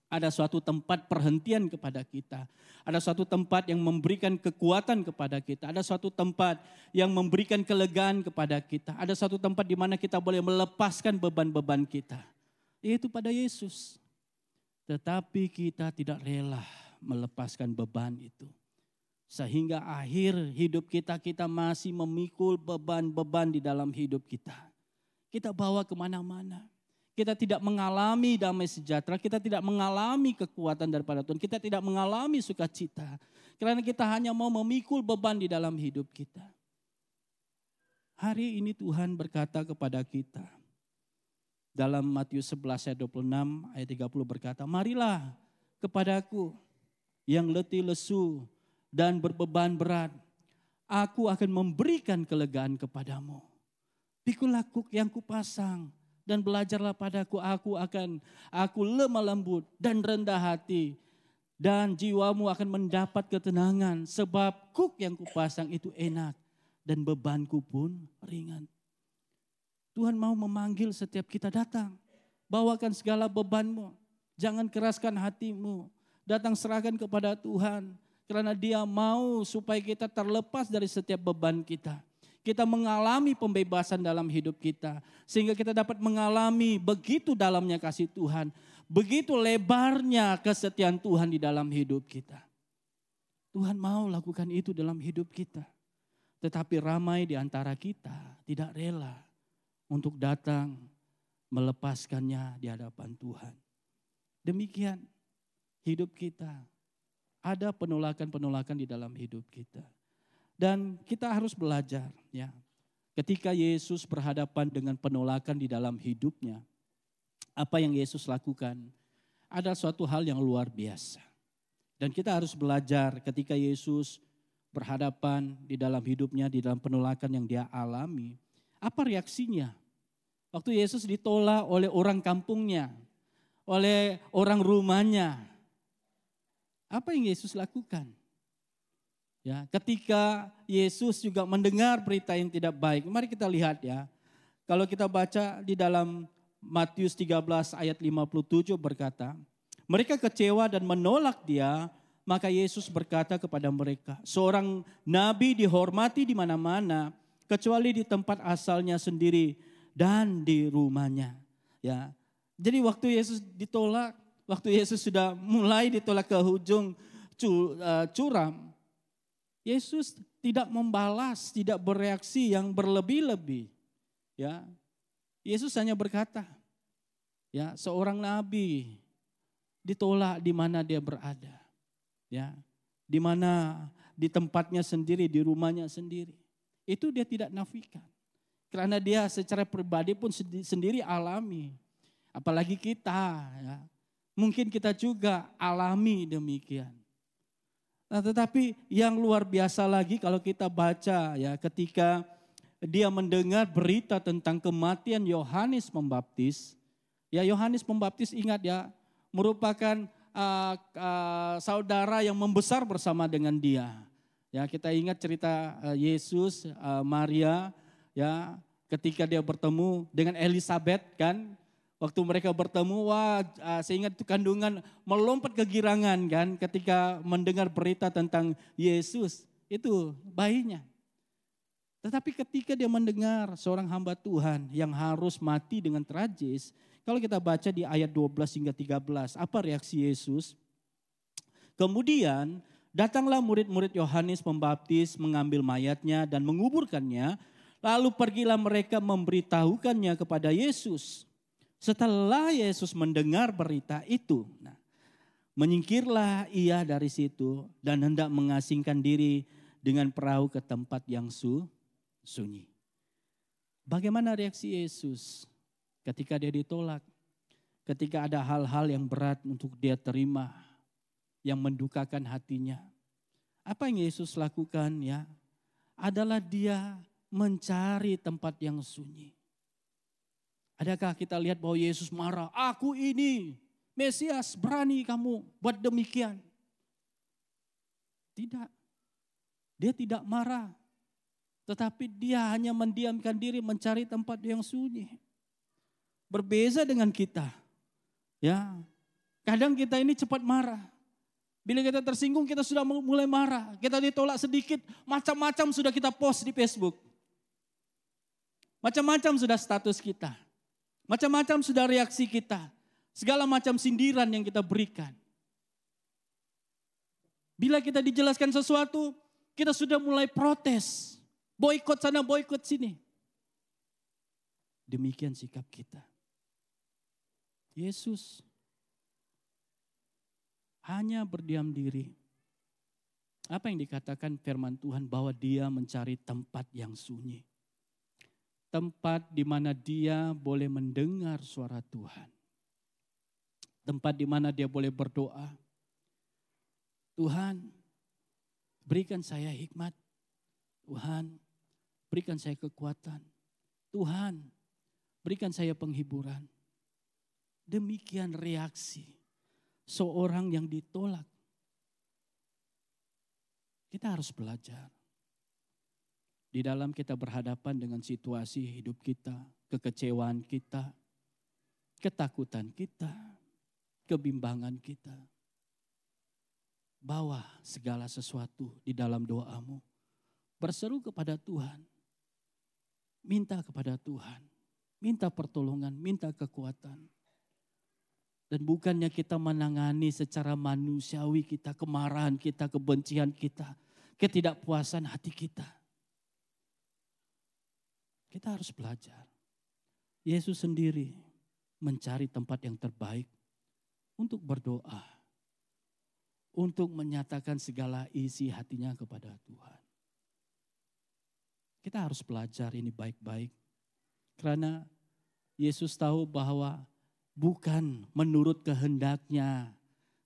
Ada suatu tempat perhentian kepada kita. Ada suatu tempat yang memberikan kekuatan kepada kita. Ada suatu tempat yang memberikan kelegaan kepada kita. Ada suatu tempat di mana kita boleh melepaskan beban-beban kita. Yaitu pada Yesus. Tetapi kita tidak rela melepaskan beban itu. Sehingga akhir hidup kita masih memikul beban-beban di dalam hidup kita. Kita bawa kemana-mana. Kita tidak mengalami damai sejahtera, kita tidak mengalami kekuatan daripada Tuhan, kita tidak mengalami sukacita. Karena kita hanya mau memikul beban di dalam hidup kita. Hari ini Tuhan berkata kepada kita, dalam Matius 11 ayat 26 ayat 30 berkata, marilah kepadaku yang letih lesu dan berbeban berat, aku akan memberikan kelegaan kepadamu. Pikulah kuk yang kupasang, dan belajarlah padaku, aku lemah lembut dan rendah hati. Dan jiwamu akan mendapat ketenangan, sebab kuk yang kupasang itu enak dan bebanku pun ringan. Tuhan mau memanggil setiap kita datang. Bawakan segala bebanmu, jangan keraskan hatimu. Datang serahkan kepada Tuhan, karena Dia mau supaya kita terlepas dari setiap beban kita. Kita mengalami pembebasan dalam hidup kita. Sehingga kita dapat mengalami begitu dalamnya kasih Tuhan. Begitu lebarnya kesetiaan Tuhan di dalam hidup kita. Tuhan mau lakukan itu dalam hidup kita. Tetapi ramai di antara kita tidak rela untuk datang melepaskannya di hadapan Tuhan. Demikian hidup kita. Ada penolakan-penolakan di dalam hidup kita. Dan kita harus belajar ya. Ketika Yesus berhadapan dengan penolakan di dalam hidupnya, apa yang Yesus lakukan? Ada suatu hal yang luar biasa. Dan kita harus belajar ketika Yesus berhadapan di dalam hidupnya, di dalam penolakan yang dia alami. Apa reaksinya? Waktu Yesus ditolak oleh orang kampungnya, oleh orang rumahnya. Apa yang Yesus lakukan? Ya, ketika Yesus juga mendengar berita yang tidak baik. Mari kita lihat ya. Kalau kita baca di dalam Matius 13 ayat 57 berkata, mereka kecewa dan menolak Dia, maka Yesus berkata kepada mereka, seorang nabi dihormati di mana-mana kecuali di tempat asalnya sendiri dan di rumahnya. Ya. Jadi waktu Yesus ditolak, waktu Yesus sudah mulai ditolak ke ujung curam, Yesus tidak membalas, tidak bereaksi yang berlebih-lebih. Ya, Yesus hanya berkata, ya, seorang nabi ditolak di mana dia berada. Ya, di mana di tempatnya sendiri, di rumahnya sendiri. Itu dia tidak nafikan. Karena dia secara pribadi pun sendiri alami. Apalagi kita, ya. Mungkin kita juga alami demikian. Nah, tetapi yang luar biasa lagi kalau kita baca ya, ketika dia mendengar berita tentang kematian Yohanes Pembaptis. Ya, Yohanes Pembaptis ingat ya, merupakan saudara yang membesar bersama dengan dia. Ya, kita ingat cerita Yesus, Maria ya, ketika dia bertemu dengan Elizabeth kan. Waktu mereka bertemu, saya ingat itu kandungan melompat kegirangan kan ketika mendengar berita tentang Yesus. Itu bayinya. Tetapi ketika dia mendengar seorang hamba Tuhan yang harus mati dengan tragis. Kalau kita baca di ayat 12 hingga 13, apa reaksi Yesus? Kemudian datanglah murid-murid Yohanes Pembaptis mengambil mayatnya dan menguburkannya. Lalu pergilah mereka memberitahukannya kepada Yesus. Setelah Yesus mendengar berita itu, menyingkirlah ia dari situ dan hendak mengasingkan diri dengan perahu ke tempat yang sunyi. Bagaimana reaksi Yesus ketika dia ditolak? Ketika ada hal-hal yang berat untuk dia terima, yang mendukakan hatinya. Apa yang Yesus lakukan ya? Adalah dia mencari tempat yang sunyi. Adakah kita lihat bahwa Yesus marah, aku ini Mesias, berani kamu buat demikian? Tidak, dia tidak marah. Tetapi dia hanya mendiamkan diri mencari tempat yang sunyi. Berbeza dengan kita. Ya, Kadang kita ini cepat marah. Bila kita tersinggung kita sudah mulai marah. Kita ditolak sedikit, macam-macam sudah kita post di Facebook. Macam-macam sudah status kita. Macam-macam sudah reaksi kita. Segala macam sindiran yang kita berikan. Bila kita dijelaskan sesuatu, kita sudah mulai protes. Boikot sana, boikot sini. Demikian sikap kita. Yesus hanya berdiam diri. Apa yang dikatakan firman Tuhan bahwa dia mencari tempat yang sunyi. Tempat di mana dia boleh mendengar suara Tuhan. Tempat di mana dia boleh berdoa. Tuhan, berikan saya hikmat. Tuhan, berikan saya kekuatan. Tuhan, berikan saya penghiburan. Demikian reaksi seorang yang ditolak. Kita harus belajar. Di dalam kita berhadapan dengan situasi hidup kita, kekecewaan kita, ketakutan kita, kebimbangan kita. Bawa segala sesuatu di dalam doamu. Berseru kepada Tuhan. Minta kepada Tuhan. Minta pertolongan, minta kekuatan. Dan bukannya kita menangani secara manusiawi kita, kemarahan kita, kebencian kita, ketidakpuasan hati kita. Kita harus belajar. Yesus sendiri mencari tempat yang terbaik untuk berdoa. Untuk menyatakan segala isi hatinya kepada Tuhan. Kita harus belajar ini baik-baik. Karena Yesus tahu bahwa bukan menurut kehendaknya.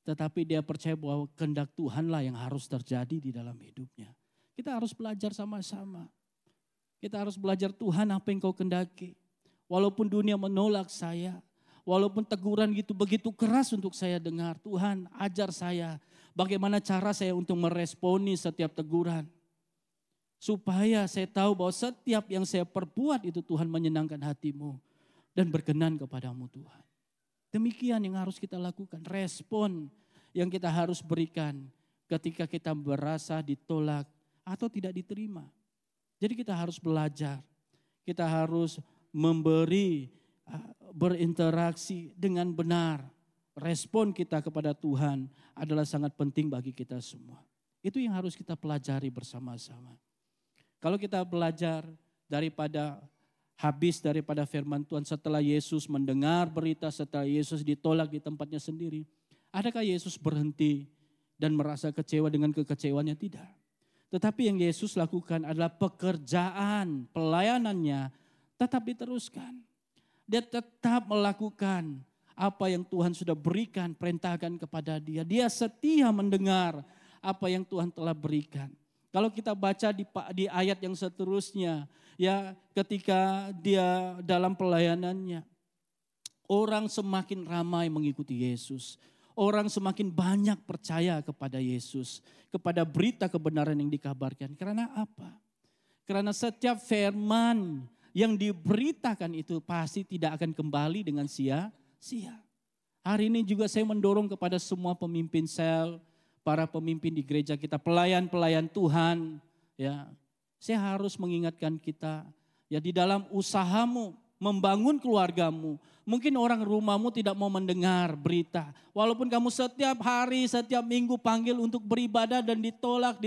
Tetapi dia percaya bahwa kehendak Tuhanlah yang harus terjadi di dalam hidupnya. Kita harus belajar sama-sama. Kita harus belajar Tuhan apa yang kau kehendaki. Walaupun dunia menolak saya. Walaupun teguran gitu begitu keras untuk saya dengar. Tuhan ajar saya bagaimana cara saya untuk meresponi setiap teguran. Supaya saya tahu bahwa setiap yang saya perbuat itu Tuhan menyenangkan hatimu. Dan berkenan kepadamu Tuhan. Demikian yang harus kita lakukan. Respon yang kita harus berikan ketika kita merasa ditolak atau tidak diterima. Jadi kita harus belajar. Kita harus memberi, berinteraksi dengan benar. Respon kita kepada Tuhan adalah sangat penting bagi kita semua. Itu yang harus kita pelajari bersama-sama. Kalau kita belajar daripada firman Tuhan setelah Yesus mendengar berita, setelah Yesus ditolak di tempatnya sendiri. Adakah Yesus berhenti dan merasa kecewa dengan kekecewaannya? Tidak. Tetapi yang Yesus lakukan adalah pekerjaan, pelayanannya tetap diteruskan. Dia tetap melakukan apa yang Tuhan sudah berikan, perintahkan kepada dia. Dia setia mendengar apa yang Tuhan telah berikan. Kalau kita baca di ayat yang seterusnya, ya ketika dia dalam pelayanannya, orang semakin ramai mengikuti Yesus. Orang semakin banyak percaya kepada Yesus, kepada berita kebenaran yang dikabarkan. Karena apa? Karena setiap firman yang diberitakan itu pasti tidak akan kembali dengan sia-sia. Hari ini juga saya mendorong kepada semua pemimpin sel, para pemimpin di gereja kita, pelayan-pelayan Tuhan, ya. Saya harus mengingatkan kita, ya di dalam usahamu, membangun keluargamu. Mungkin orang rumahmu tidak mau mendengar berita. Walaupun kamu setiap hari, setiap minggu panggil untuk beribadah dan ditolak.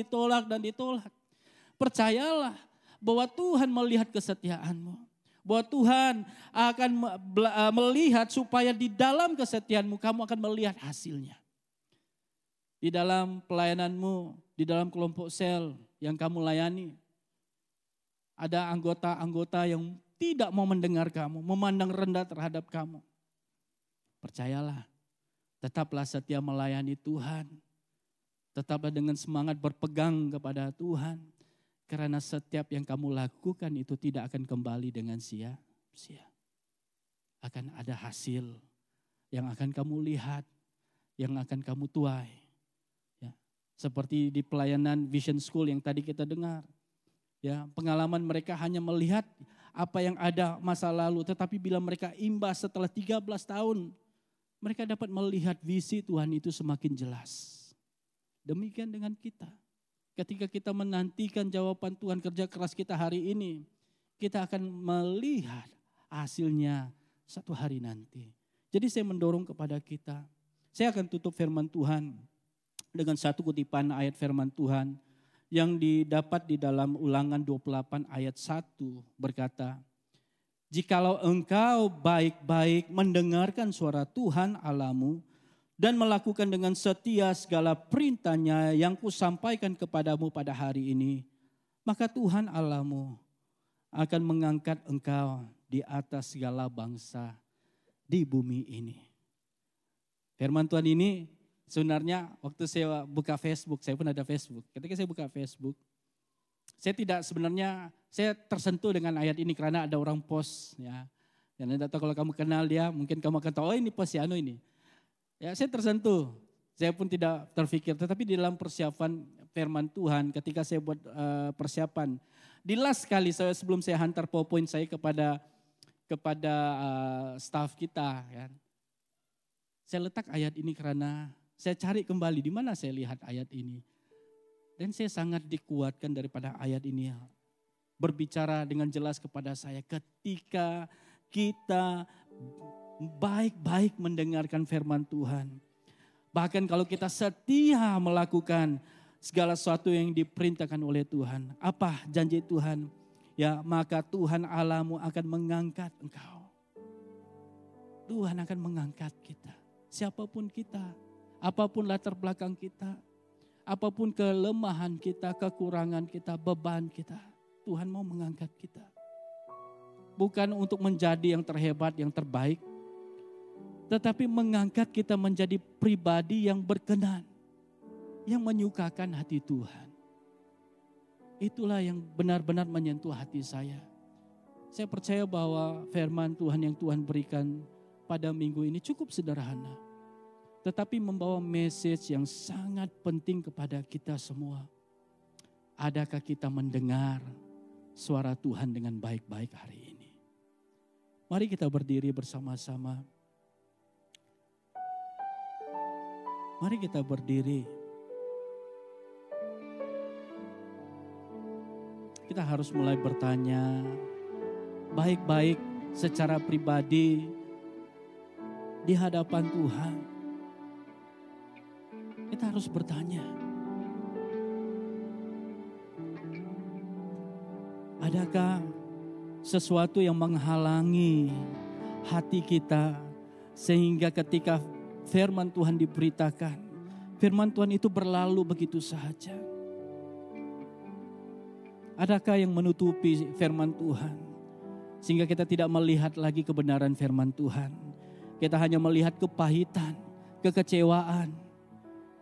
Percayalah bahwa Tuhan melihat kesetiaanmu. Bahwa Tuhan akan melihat supaya di dalam kesetiaanmu kamu akan melihat hasilnya. Di dalam pelayananmu, di dalam kelompok sel yang kamu layani. Ada anggota-anggota yang tidak mau mendengar kamu, memandang rendah terhadap kamu. Percayalah, tetaplah setia melayani Tuhan. Tetaplah dengan semangat berpegang kepada Tuhan. Karena setiap yang kamu lakukan itu tidak akan kembali dengan sia-sia. Akan ada hasil yang akan kamu lihat, yang akan kamu tuai. Ya, seperti di pelayanan Vision School yang tadi kita dengar. Ya, pengalaman mereka hanya melihat apa yang ada masa lalu. Tetapi bila mereka imbas setelah 13 tahun Mereka dapat melihat visi Tuhan itu semakin jelas. Demikian dengan kita. Ketika kita menantikan jawaban Tuhan kerja keras kita hari ini, kita akan melihat hasilnya satu hari nanti. Jadi saya mendorong kepada kita. Saya akan tutup firman Tuhan dengan satu kutipan ayat firman Tuhan yang didapat di dalam Ulangan 28 ayat 1 berkata, "Jikalau engkau baik-baik mendengarkan suara Tuhan Allahmu dan melakukan dengan setia segala perintahnya yang kusampaikan kepadamu pada hari ini, maka Tuhan Allahmu akan mengangkat engkau di atas segala bangsa di bumi ini." Firman Tuhan ini sebenarnya waktu saya buka Facebook, saya pun ada Facebook. Ketika saya buka Facebook, saya tersentuh dengan ayat ini karena ada orang post ya. Dan tidak tahu kalau kamu kenal dia, mungkin kamu akan tahu, oh ini post si Anu ini. Ya, saya tersentuh. Saya pun tidak terfikir, tetapi di dalam persiapan firman Tuhan, ketika saya buat persiapan, di last kali sebelum saya hantar PowerPoint saya kepada staff kita, ya, saya letak ayat ini karena saya cari kembali di mana saya lihat ayat ini. Dan saya sangat dikuatkan daripada ayat ini. Berbicara dengan jelas kepada saya ketika kita baik-baik mendengarkan firman Tuhan. Bahkan kalau kita setia melakukan segala sesuatu yang diperintahkan oleh Tuhan. Apa janji Tuhan? Ya, maka Tuhan Allahmu akan mengangkat engkau. Tuhan akan mengangkat kita. Siapapun kita, apapun latar belakang kita, apapun kelemahan kita, kekurangan kita, beban kita, Tuhan mau mengangkat kita. Bukan untuk menjadi yang terhebat, yang terbaik, tetapi mengangkat kita menjadi pribadi yang berkenan, yang menyukakan hati Tuhan. Itulah yang benar-benar menyentuh hati saya. Saya percaya bahwa firman Tuhan yang Tuhan berikan pada minggu ini cukup sederhana, tetapi membawa message yang sangat penting kepada kita semua. Adakah kita mendengar suara Tuhan dengan baik-baik hari ini? Mari kita berdiri bersama-sama. Mari kita berdiri. Kita harus mulai bertanya baik-baik secara pribadi di hadapan Tuhan. Kita harus bertanya, adakah sesuatu yang menghalangi hati kita sehingga ketika firman Tuhan diberitakan, firman Tuhan itu berlalu begitu saja? Adakah yang menutupi firman Tuhan sehingga kita tidak melihat lagi kebenaran firman Tuhan? Kita hanya melihat kepahitan, kekecewaan,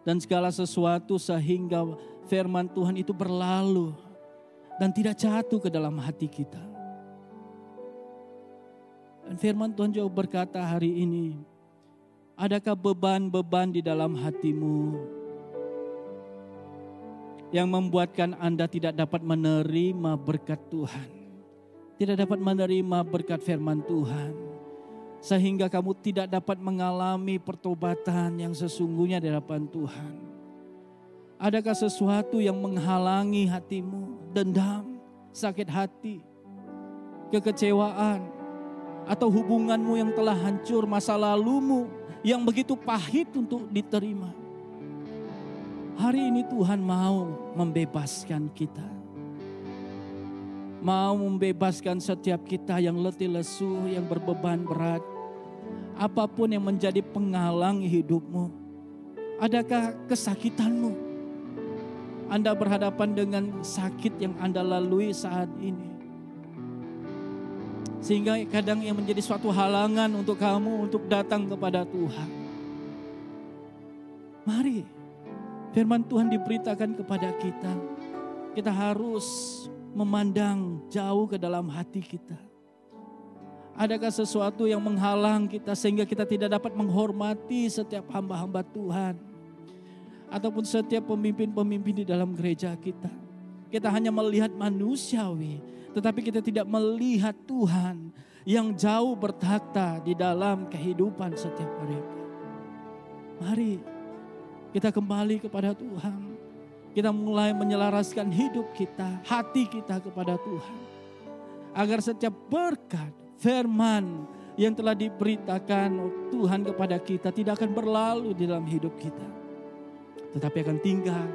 dan segala sesuatu sehingga firman Tuhan itu berlalu dan tidak jatuh ke dalam hati kita. Dan firman Tuhan juga berkata hari ini, adakah beban-beban di dalam hatimu yang membuatkan Anda tidak dapat menerima berkat Tuhan, tidak dapat menerima berkat firman Tuhan, sehingga kamu tidak dapat mengalami pertobatan yang sesungguhnya di hadapan Tuhan? Adakah sesuatu yang menghalangi hatimu? Dendam, sakit hati, kekecewaan, atau hubunganmu yang telah hancur, masa lalumu yang begitu pahit untuk diterima? Hari ini Tuhan mau membebaskan kita. Mau membebaskan setiap kita yang letih lesu, yang berbeban berat. Apapun yang menjadi penghalang hidupmu. Adakah kesakitanmu? Anda berhadapan dengan sakit yang Anda lalui saat ini. Sehingga kadang yang menjadi suatu halangan untuk kamu untuk datang kepada Tuhan. Mari, firman Tuhan diberitakan kepada kita. Kita harus memandang jauh ke dalam hati kita. Adakah sesuatu yang menghalang kita sehingga kita tidak dapat menghormati setiap hamba-hamba Tuhan, ataupun setiap pemimpin-pemimpin di dalam gereja kita? Kita hanya melihat manusiawi, tetapi kita tidak melihat Tuhan yang jauh bertakhta di dalam kehidupan setiap mereka. Mari kita kembali kepada Tuhan. Kita mulai menyelaraskan hidup kita, hati kita kepada Tuhan. Agar setiap berkat, firman yang telah diberitakan Tuhan kepada kita tidak akan berlalu di dalam hidup kita. Tetapi akan tinggal,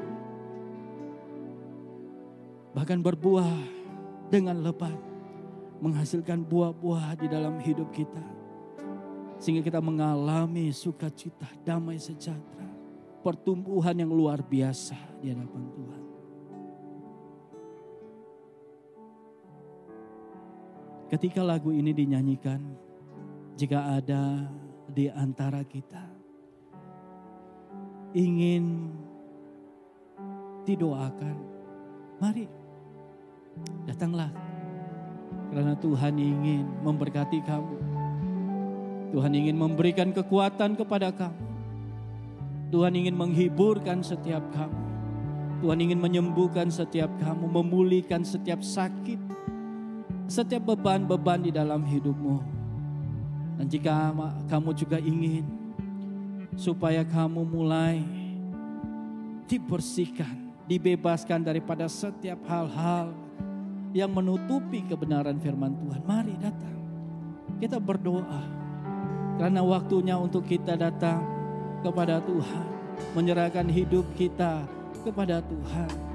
bahkan berbuah dengan lebat, menghasilkan buah-buah di dalam hidup kita. Sehingga kita mengalami sukacita, damai sejahtera, pertumbuhan yang luar biasa di hadapan Tuhan. Ketika lagu ini dinyanyikan, jika ada di antara kita ingin didoakan, mari datanglah. Karena Tuhan ingin memberkati kamu. Tuhan ingin memberikan kekuatan kepada kamu. Tuhan ingin menghiburkan setiap kamu. Tuhan ingin menyembuhkan setiap kamu, memulihkan setiap sakit, setiap beban-beban di dalam hidupmu. Dan jika kamu juga ingin supaya kamu mulai dibersihkan, dibebaskan daripada setiap hal-hal yang menutupi kebenaran firman Tuhan, mari datang. Kita berdoa. Karena waktunya untuk kita datang kepada Tuhan, menyerahkan hidup kita kepada Tuhan.